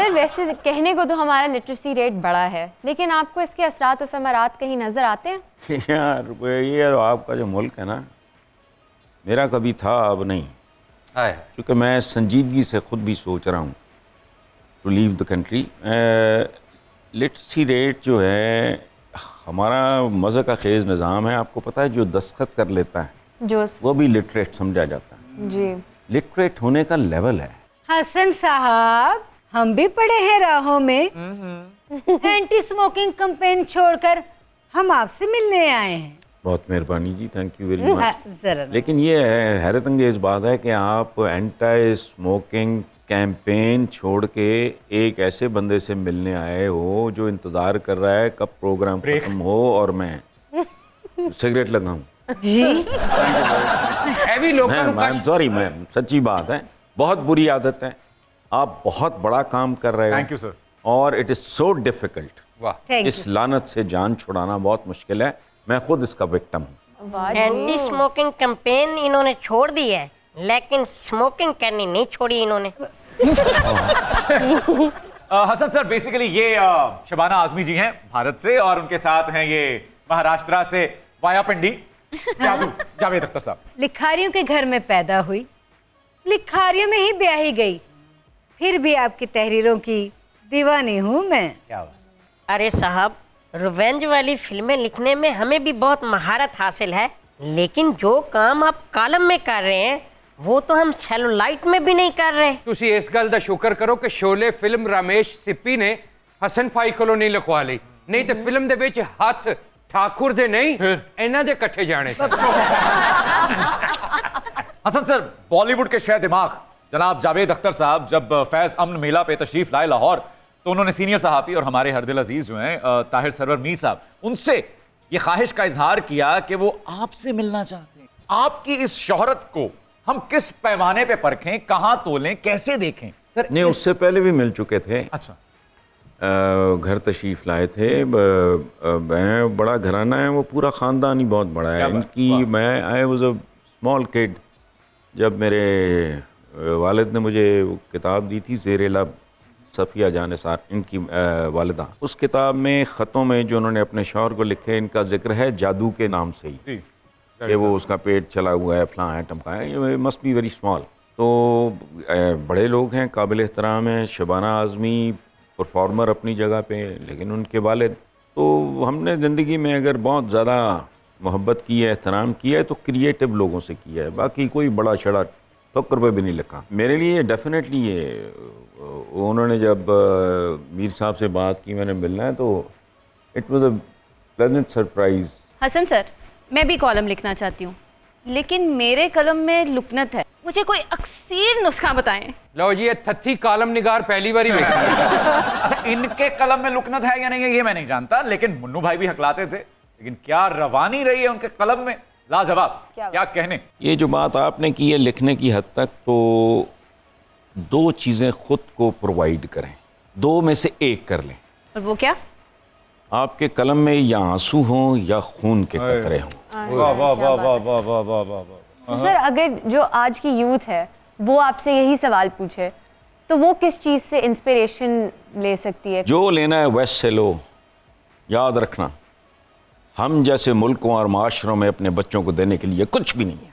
Sir वैसे कहने को तो हमारा लिटरेसी रेट बड़ा है, लेकिन आपको इसके असरात और समरात कहीं नजर आते हैं? यार ये आपका जो मुल्क है ना, मेरा कभी था अब नहीं, क्योंकि मैं संजीदगी से खुद भी सोच रहा हूँ to leave the country. Literacy rate जो है हमारा मज़े का खेज निज़ाम है, आपको पता है, जो दस्तखत कर लेता है जो वो भी लिटरेट समझा जाता है। जी लिटरेट होने का लेवल है। हसन साहब, हम भी पड़े हैं राहों में। एंटी स्मोकिंग कैंपेन छोड़कर हम आपसे मिलने आए हैं। बहुत मेहरबानी जी, थैंक यू वेरी मच। जरा लेकिन ये हैरत अंगेज बात है कि आप एंटी स्मोकिंग कैंपेन छोड़ के एक ऐसे बंदे से मिलने आए हो जो इंतज़ार कर रहा है कब प्रोग्राम खत्म हो और मैं सिगरेट लगाऊं। जी सॉरी मैम, सच्ची बात है, बहुत बुरी आदत है। आप बहुत बड़ा काम कर रहे हो। Thank you sir. और इट इज़ सो डिफ़िकल्ट। वाह, इस लानत से जान छुड़ाना बहुत मुश्किल है। मैं खुद इसका विक्टिम हूँ। एंटी स्मोकिंग कैंपेन इन्होंने छोड़ दी है, लेकिन स्मोकिंग करनी नहीं छोड़ी इन्होंने। हसन सर, बेसिकली ये शबाना आजमी जी हैं भारत से, और उनके साथ हैं ये महाराष्ट्र से वाया पिंडी जावेद अख्तर साहब। लिखारियों के घर में पैदा हुई, लिखारियों में ही ब्याही गई, फिर भी आपकी तहरीरों की दीवानी हूँ मैं। क्या बात। अरे साहब, रिवेंज वाली फिल्में लिखने में हमें भी बहुत महारत हासिल है, लेकिन जो काम आप कॉलम में कर रहे हैं वो तो हम सेलुलाइट में भी नहीं कर रहे। ਤੁਸੀਂ ਇਸ ਗੱਲ ਦਾ ਸ਼ੁਕਰ ਕਰੋ ਕਿ ਸ਼ੋਲੇ ਫਿਲਮ ਰਮੇਸ਼ ਸਿੱਪੀ ਨੇ ਹਸਨ ਭਾਈ ਕੋਲੋਂ ਨਹੀਂ ਲਿਖਵਾ ਲਈ, ਨਹੀਂ ਤੇ ਫਿਲਮ ਦੇ ਵਿੱਚ ਹੱਥ ठाकुर दे नहीं ਇਹਨਾਂ ਦੇ ਇਕੱਠੇ ਜਾਣੇ ਸੀ। हसन सर, बॉलीवुड के शह दिमाग जनाब जावेद अख्तर साहब जब फैज़ अमन मेला पे तशरीफ लाए लाहौर, तो उन्होंने सीनियर सहाफ़ी और हमारे हरदिल अजीज़ जो हैं ताहिर सरवर मीर साहब, उनसे ये ख्वाहिश का इजहार किया कि वो आपसे मिलना चाहते हैं। आपकी इस शोहरत को हम किस पैमाने पे परखें, कहाँ तोलें, कैसे देखें सर? नहीं, उससे पहले भी मिल चुके थे। अच्छा, घर तशरीफ लाए थे। मैं बड़ा घराना है, वो पूरा ख़ानदान ही बहुत बड़ा है इनकी। मैं I was a small kid जब मेरे वालिद ने मुझे वो किताब दी थी, ज़ेर लब सफ़िया जानिसार, इनकी वालिदा। उस किताब में ख़तों में जो उन्होंने अपने शौहर को लिखे, इनका जिक्र है जादू के नाम से ही कि वो उसका पेट चला हुआ है, फलां है, टमका है। ये मस्ट बी वेरी स्मॉल। तो बड़े लोग हैं, काबिल एहतराम हैं। शबाना आज़मी परफॉर्मर अपनी जगह पे, लेकिन उनके वालिद। तो हमने ज़िंदगी में अगर बहुत ज़्यादा मोहब्बत की है, एहतराम किया है, तो क्रिएटिव लोगों से किया है। बाकी कोई बड़ा शड़ा ठोकर पे भी नहीं लिखा। मेरे लिए डेफिनेटली ये उन्होंने जब मीर साहब से बात की, मैंने मिलना है, तो it was a pleasant surprise. Hasan sir, मैं भी कॉलम लिखना चाहती हूँ, लेकिन मेरे कलम में लुकनत है। मुझे कोई अक्सीर नुस्खा बताएं। लो जी, ये थत्थी कालम निगार पहली बार ही देखी है। अच्छा, इनके कलम में लुकनत है या नहीं है ये मैं नहीं जानता, लेकिन मुन्नू भाई भी हकलाते थे। लेकिन क्या रवानी रही है उनके कलम में, लाजवाब। क्या कहने। ये जो बात आपने की है लिखने की हद तक, तो दो चीज़ें खुद को प्रोवाइड करें, दो में से एक कर लें। और वो क्या? आपके कलम में या आंसू हों या खून के कतरे हों। वाह वाह वाह वाह वाह वाह वाह वाह वाह। सर, अगर जो आज की यूथ है वो आपसे यही सवाल पूछे, तो वो किस चीज़ से इंस्पिरेशन ले सकती है? जो लेना है वेस्ट से लो। याद रखना, हम जैसे मुल्कों और माशरों में अपने बच्चों को देने के लिए कुछ भी नहीं है।